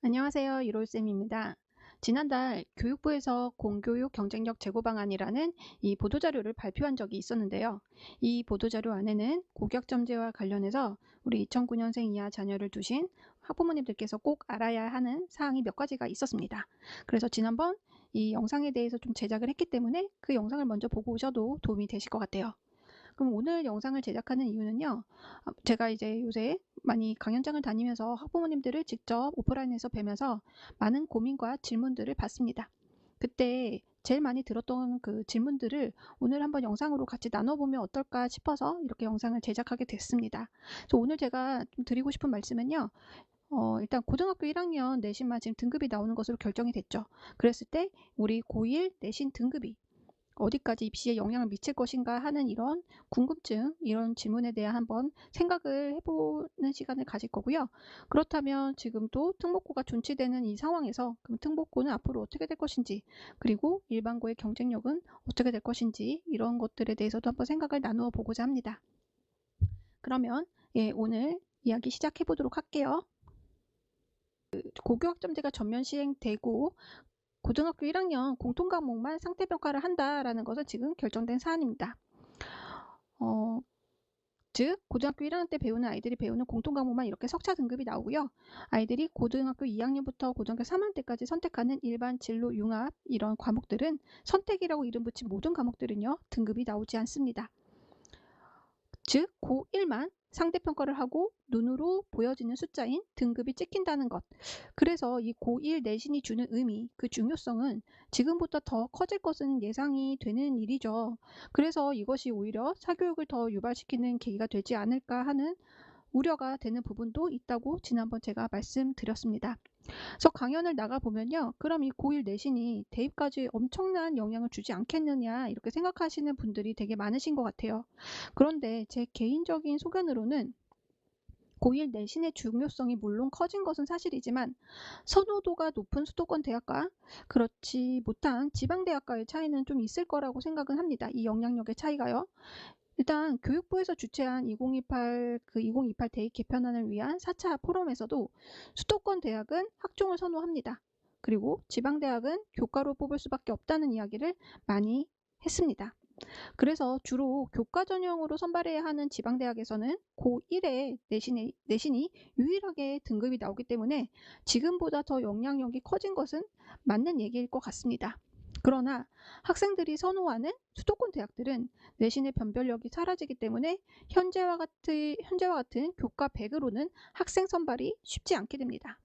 안녕하세요. 이롤쌤입니다. 지난달 교육부에서 공교육 경쟁력 제고 방안이라는 이 보도자료를 발표한 적이 있었는데요. 이 보도자료 안에는 고교학점제와 관련해서 우리 2009년생 이하 자녀를 두신 학부모님들께서 꼭 알아야 하는 사항이 몇 가지가 있었습니다. 그래서 지난번 이 영상에 대해서 좀 제작을 했기 때문에 그 영상을 먼저 보고 오셔도 도움이 되실 것 같아요. 그럼 오늘 영상을 제작하는 이유는요. 제가 이제 요새 많이 강연장을 다니면서 학부모님들을 직접 오프라인에서 뵈면서 많은 고민과 질문들을 받습니다. 그때 제일 많이 들었던 그 질문들을 오늘 한번 영상으로 같이 나눠보면 어떨까 싶어서 이렇게 영상을 제작하게 됐습니다. 그래서 오늘 제가 좀 드리고 싶은 말씀은요. 일단 고등학교 1학년 내신만 지금 등급이 나오는 것으로 결정이 됐죠. 그랬을 때 우리 고1 내신 등급이 어디까지 입시에 영향을 미칠 것인가 하는 이런 궁금증, 이런 질문에 대해 한번 생각을 해보는 시간을 가질 거고요. 그렇다면 지금 또 특목고가 존치되는 이 상황에서 그럼 특목고는 앞으로 어떻게 될 것인지, 그리고 일반고의 경쟁력은 어떻게 될 것인지 이런 것들에 대해서도 한번 생각을 나누어 보고자 합니다. 그러면 오늘 이야기 시작해 보도록 할게요. 고교학점제가 전면 시행되고 고등학교 1학년 공통과목만 상대평가를 한다라는 것은 지금 결정된 사안입니다. 즉 고등학교 1학년 때 배우는 아이들이 배우는 공통과목만 이렇게 석차 등급이 나오고요. 아이들이 고등학교 2학년부터 고등학교 3학년 때까지 선택하는 일반 진로 융합 이런 과목들은 선택이라고 이름 붙인 모든 과목들은요. 등급이 나오지 않습니다. 즉 고1만 상대평가를 하고 눈으로 보여지는 숫자인 등급이 찍힌다는 것. 그래서 이 고1 내신이 주는 의미, 그 중요성은 지금보다 더 커질 것은 예상이 되는 일이죠. 그래서 이것이 오히려 사교육을 더 유발시키는 계기가 되지 않을까 하는 우려가 되는 부분도 있다고 지난번 제가 말씀드렸습니다. 그래서 강연을 나가보면요. 그럼 이 고1 내신이 대입까지 엄청난 영향을 주지 않겠느냐 이렇게 생각하시는 분들이 되게 많으신 것 같아요. 그런데 제 개인적인 소견으로는 고1 내신의 중요성이 물론 커진 것은 사실이지만 선호도가 높은 수도권 대학과 그렇지 못한 지방대학과의 차이는 좀 있을 거라고 생각은 합니다. 이 영향력의 차이가요. 일단 교육부에서 주최한 2028 대입 개편안을 위한 4차 포럼에서도 수도권 대학은 학종을 선호합니다. 그리고 지방대학은 교과로 뽑을 수밖에 없다는 이야기를 많이 했습니다. 그래서 주로 교과 전형으로 선발해야 하는 지방대학에서는 고1에 내신이 유일하게 등급이 나오기 때문에 지금보다 더 영향력이 커진 것은 맞는 얘기일 것 같습니다. 그러나 학생들이 선호하는 수도권 대학들은 내신의 변별력이 사라지기 때문에 현재와 같은 교과 100으로는 학생 선발이 쉽지 않게 됩니다.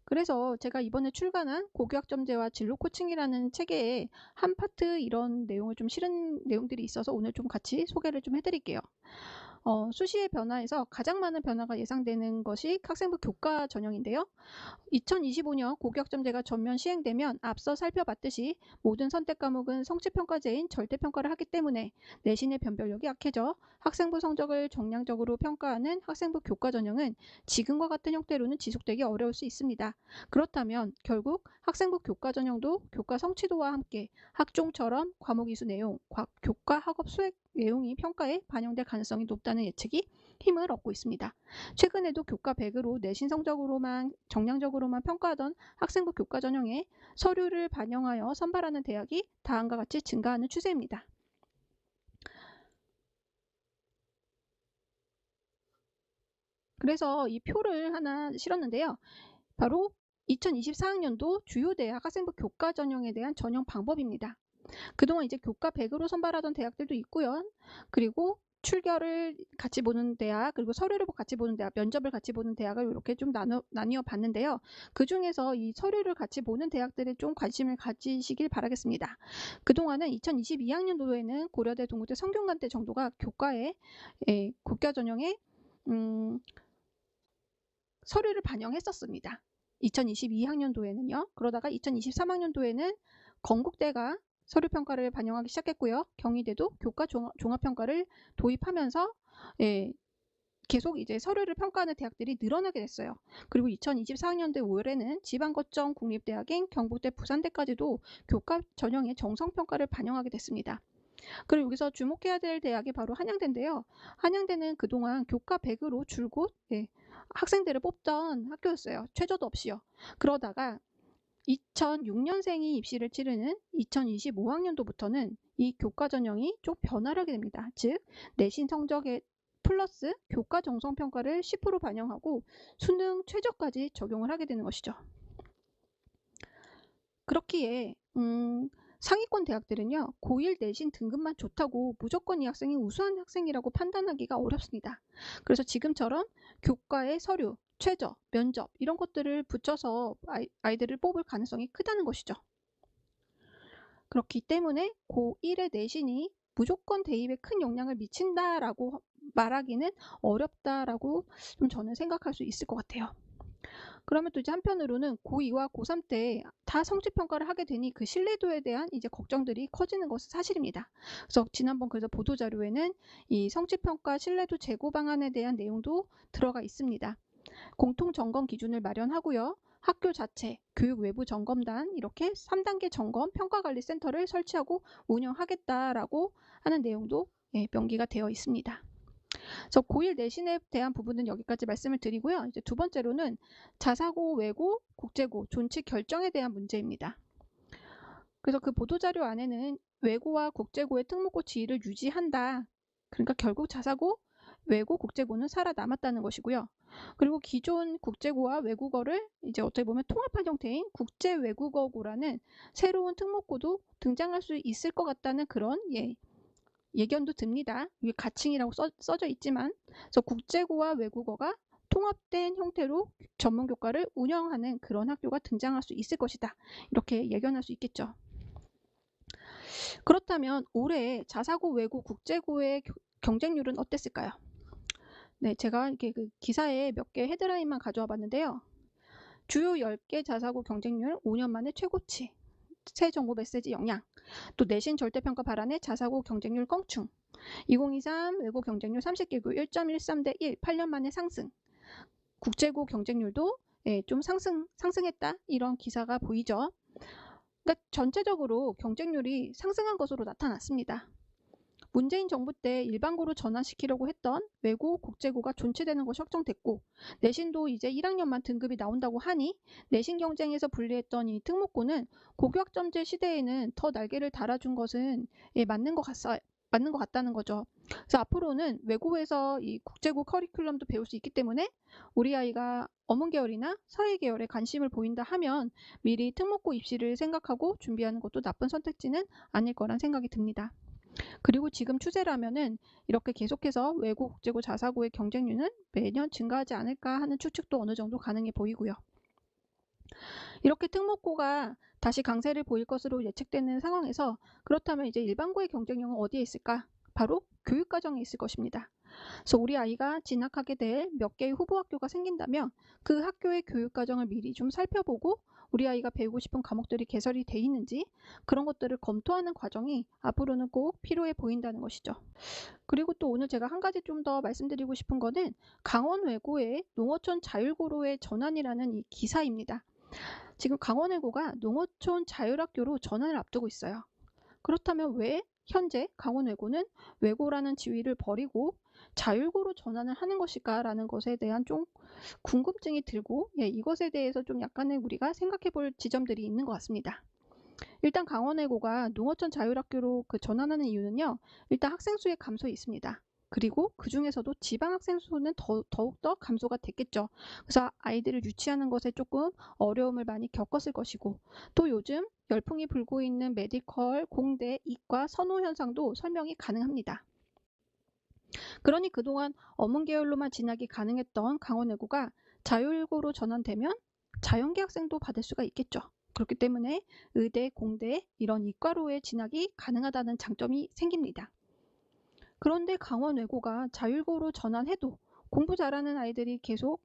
그래서 제가 이번에 출간한 고교학점제와 진로 코칭이라는 책에 한 파트 이런 내용을 좀 실은 내용들이 있어서 오늘 좀 같이 소개를 좀 해드릴게요. 수시의 변화에서 가장 많은 변화가 예상되는 것이 학생부 교과 전형인데요. 2025년 고교학점제가 전면 시행되면 앞서 살펴봤듯이 모든 선택 과목은 성취평가제인 절대평가를 하기 때문에 내신의 변별력이 약해져 학생부 성적을 정량적으로 평가하는 학생부 교과 전형은 지금과 같은 형태로는 지속되기 어려울 수 있습니다. 그렇다면 결국 학생부 교과 전형도 교과 성취도와 함께 학종처럼 과목 이수 내용, 교과 학업 수행 내용이 평가에 반영될 가능성이 높다는 예측이 힘을 얻고 있습니다. 최근에도 교과 100으로 내신 성적으로만 정량적으로만 평가하던 학생부 교과 전형에 서류를 반영하여 선발하는 대학이 다음과 같이 증가하는 추세입니다. 그래서 이 표를 하나 실었는데요. 바로 2024학년도 주요 대학 학생부 교과 전형에 대한 전형 방법입니다. 그동안 이제 교과 100으로 선발하던 대학들도 있고요. 그리고 출결을 같이 보는 대학, 그리고 서류를 같이 보는 대학, 면접을 같이 보는 대학을 이렇게 좀 나뉘어 봤는데요. 그 중에서 이 서류를 같이 보는 대학들에 좀 관심을 가지시길 바라겠습니다. 그동안은 2022학년도에는 고려대, 동국대, 성균관대 정도가 교과 전형에 서류를 반영했었습니다. 2022학년도에는요. 그러다가 2023학년도에는 건국대가 서류평가를 반영하기 시작했고요. 경희대도 교과 종합평가를 도입하면서 계속 이제 서류를 평가하는 대학들이 늘어나게 됐어요. 그리고 2024학년도 5월에는 지방거점 국립대학인 경북대, 부산대까지도 교과 전형의 정성평가를 반영하게 됐습니다. 그리고 여기서 주목해야 될 대학이 바로 한양대인데요. 한양대는 그동안 교과 100으로 줄곧 학생들을 뽑던 학교였어요. 최저도 없이요. 그러다가 2006년생이 입시를 치르는 2025학년도부터는 이 교과 전형이 좀 변화를 하게 됩니다. 즉, 내신 성적에 플러스 교과 정성 평가를 10% 반영하고 수능 최저까지 적용을 하게 되는 것이죠. 그렇기에 상위권 대학들은요, 고1 내신 등급만 좋다고 무조건 이 학생이 우수한 학생이라고 판단하기가 어렵습니다. 그래서 지금처럼 교과의 서류, 최저, 면접 이런 것들을 붙여서 아이들을 뽑을 가능성이 크다는 것이죠. 그렇기 때문에 고1의 내신이 무조건 대입에 큰 영향을 미친다라고 말하기는 어렵다라고 좀 저는 생각할 수 있을 것 같아요. 그러면 또 이제 한편으로는 고2와 고3 때 다 성취평가를 하게 되니 그 신뢰도에 대한 이제 걱정들이 커지는 것은 사실입니다. 그래서 지난번 그래서 보도자료에는 이 성취평가 신뢰도 제고 방안에 대한 내용도 들어가 있습니다. 공통점검 기준을 마련하고요. 학교 자체, 교육 외부 점검단 이렇게 3단계 점검 평가관리센터를 설치하고 운영하겠다라고 하는 내용도 명기가 되어 있습니다. 그래서 고1 내신에 대한 부분은 여기까지 말씀을 드리고요. 이제 두 번째로는 자사고, 외고, 국제고, 존치 결정에 대한 문제입니다. 그래서 그 보도자료 안에는 외고와 국제고의 특목고 지위를 유지한다. 그러니까 결국 자사고, 외고, 국제고는 살아남았다는 것이고요. 그리고 기존 국제고와 외국어를 이제 어떻게 보면 통합한 형태인 국제외국어고라는 새로운 특목고도 등장할 수 있을 것 같다는 그런 예견도 듭니다. 이게 가칭이라고 써져 있지만, 그래서 국제고와 외국어가 통합된 형태로 전문 교과를 운영하는 그런 학교가 등장할 수 있을 것이다. 이렇게 예견할 수 있겠죠. 그렇다면 올해 자사고, 외고, 국제고의 경쟁률은 어땠을까요? 네, 제가 이렇게 그 기사에 몇 개 헤드라인만 가져와 봤는데요. 주요 10개 자사고 경쟁률 5년 만에 최고치, 새 정보 메시지 영향, 또 내신 절대평가 발안의 자사고 경쟁률 껑충, 2023 외고 경쟁률 30개국 1.13대 1, 8년 만에 상승, 국제고 경쟁률도 좀 상승했다 이런 기사가 보이죠. 그러니까 전체적으로 경쟁률이 상승한 것으로 나타났습니다. 문재인 정부 때 일반고로 전환시키려고 했던 외고, 국제고가 존치되는 것이 확정됐고 내신도 이제 1학년만 등급이 나온다고 하니 내신 경쟁에서 불리했던 이 특목고는 고교학점제 시대에는 더 날개를 달아준 것은 맞는 것 같다는 거죠. 그래서 앞으로는 외고에서 이 국제고 커리큘럼도 배울 수 있기 때문에 우리 아이가 어문 계열이나 사회 계열에 관심을 보인다 하면 미리 특목고 입시를 생각하고 준비하는 것도 나쁜 선택지는 아닐 거란 생각이 듭니다. 그리고 지금 추세라면은 이렇게 계속해서 외고, 국제고, 자사고의 경쟁률은 매년 증가하지 않을까 하는 추측도 어느 정도 가능해 보이고요. 이렇게 특목고가 다시 강세를 보일 것으로 예측되는 상황에서 그렇다면 이제 일반고의 경쟁력은 어디에 있을까? 바로 교육과정에 있을 것입니다. 그래서 우리 아이가 진학하게 될 몇 개의 후보 학교가 생긴다면 그 학교의 교육과정을 미리 좀 살펴보고 우리 아이가 배우고 싶은 과목들이 개설이 돼 있는지 그런 것들을 검토하는 과정이 앞으로는 꼭 필요해 보인다는 것이죠. 그리고 또 오늘 제가 한 가지 좀 더 말씀드리고 싶은 거는 강원 외고의 농어촌 자율고로의 전환이라는 이 기사입니다. 지금 강원 외고가 농어촌 자율학교로 전환을 앞두고 있어요. 그렇다면 왜 현재 강원 외고는 외고라는 지위를 버리고 자율고로 전환을 하는 것일까라는 것에 대한 좀 궁금증이 들고 이것에 대해서 좀 약간의 우리가 생각해 볼 지점들이 있는 것 같습니다. 일단 강원외고가 농어촌 자율학교로 전환하는 이유는요. 일단 학생 수의 감소에 있습니다. 그리고 그 중에서도 지방 학생 수는 더욱더 감소가 됐겠죠. 그래서 아이들을 유치하는 것에 조금 어려움을 많이 겪었을 것이고 또 요즘 열풍이 불고 있는 메디컬, 공대, 이과 선호 현상도 설명이 가능합니다. 그러니 그동안 어문 계열로만 진학이 가능했던 강원외고가 자율고로 전환되면 자연계 학생도 받을 수가 있겠죠. 그렇기 때문에 의대, 공대 이런 이과로의 진학이 가능하다는 장점이 생깁니다. 그런데 강원외고가 자율고로 전환해도 공부 잘하는 아이들이 계속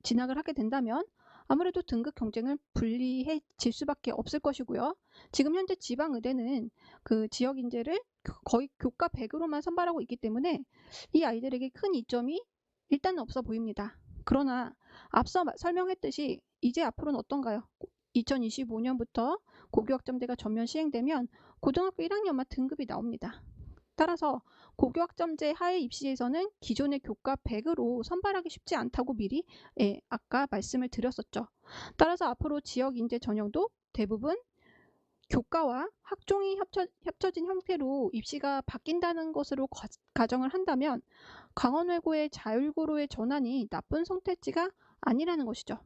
진학을 하게 된다면 아무래도 등급 경쟁을 불리해질 수밖에 없을 것이고요. 지금 현재 지방의대는 그 지역 인재를 거의 교과 100으로만 선발하고 있기 때문에 이 아이들에게 큰 이점이 일단은 없어 보입니다. 그러나 앞서 설명했듯이 이제 앞으로는 어떤가요? 2025년부터 고교학점제가 전면 시행되면 고등학교 1학년만 등급이 나옵니다. 따라서 고교학점제 하에 입시에서는 기존의 교과 100으로 선발하기 쉽지 않다고 미리 아까 말씀을 드렸었죠. 따라서 앞으로 지역 인재 전형도 대부분 교과와 학종이 합쳐진 형태로 입시가 바뀐다는 것으로 가정을 한다면 강원외고의 자율고로의 전환이 나쁜 선택지가 아니라는 것이죠.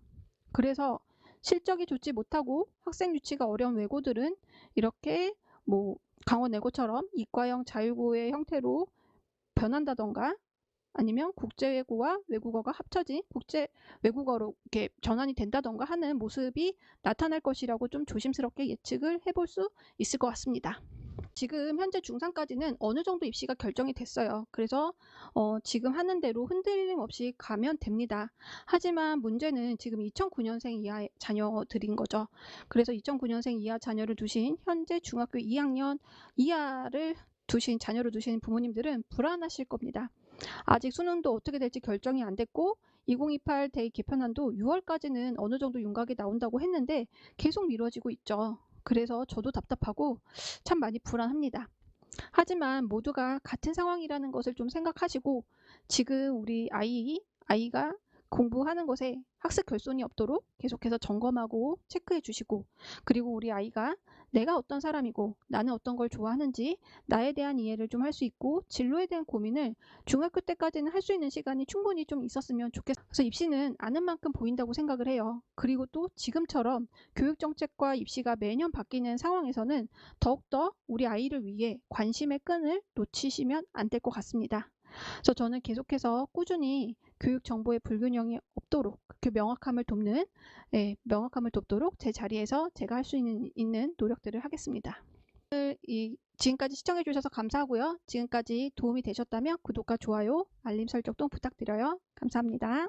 그래서 실적이 좋지 못하고 학생 유치가 어려운 외고들은 이렇게 강원외고처럼 이과형 자율고의 형태로 변한다던가 아니면 국제외고와 외국어가 합쳐진 국제 외국어로 이렇게 전환이 된다던가 하는 모습이 나타날 것이라고 좀 조심스럽게 예측을 해볼 수 있을 것 같습니다. 지금 현재 중3까지는 어느 정도 입시가 결정이 됐어요. 그래서 지금 하는 대로 흔들림 없이 가면 됩니다. 하지만 문제는 지금 2009년생 이하의 자녀들인 거죠. 그래서 2009년생 이하 자녀를 두신 현재 중학교 2학년 이하를 두신 자녀를 두신 부모님들은 불안하실 겁니다. 아직 수능도 어떻게 될지 결정이 안 됐고 2028 대입 개편안도 6월까지는 어느 정도 윤곽이 나온다고 했는데 계속 미뤄지고 있죠. 그래서 저도 답답하고 참 많이 불안합니다. 하지만 모두가 같은 상황이라는 것을 좀 생각하시고 지금 우리 아이가 공부하는 것에 학습 결손이 없도록 계속해서 점검하고 체크해 주시고 그리고 우리 아이가 내가 어떤 사람이고 나는 어떤 걸 좋아하는지 나에 대한 이해를 좀 할 수 있고 진로에 대한 고민을 중학교 때까지는 할 수 있는 시간이 충분히 좀 있었으면 좋겠어요. 그래서 입시는 아는 만큼 보인다고 생각을 해요. 그리고 또 지금처럼 교육정책과 입시가 매년 바뀌는 상황에서는 더욱더 우리 아이를 위해 관심의 끈을 놓치시면 안 될 것 같습니다. 그래서 저는 계속해서 꾸준히 교육 정보의 불균형이 없도록 그 명확함을 돕도록 제 자리에서 제가 할 수 있는 노력들을 하겠습니다. 지금까지 시청해 주셔서 감사하고요. 지금까지 도움이 되셨다면 구독과 좋아요, 알림 설정도 부탁드려요. 감사합니다.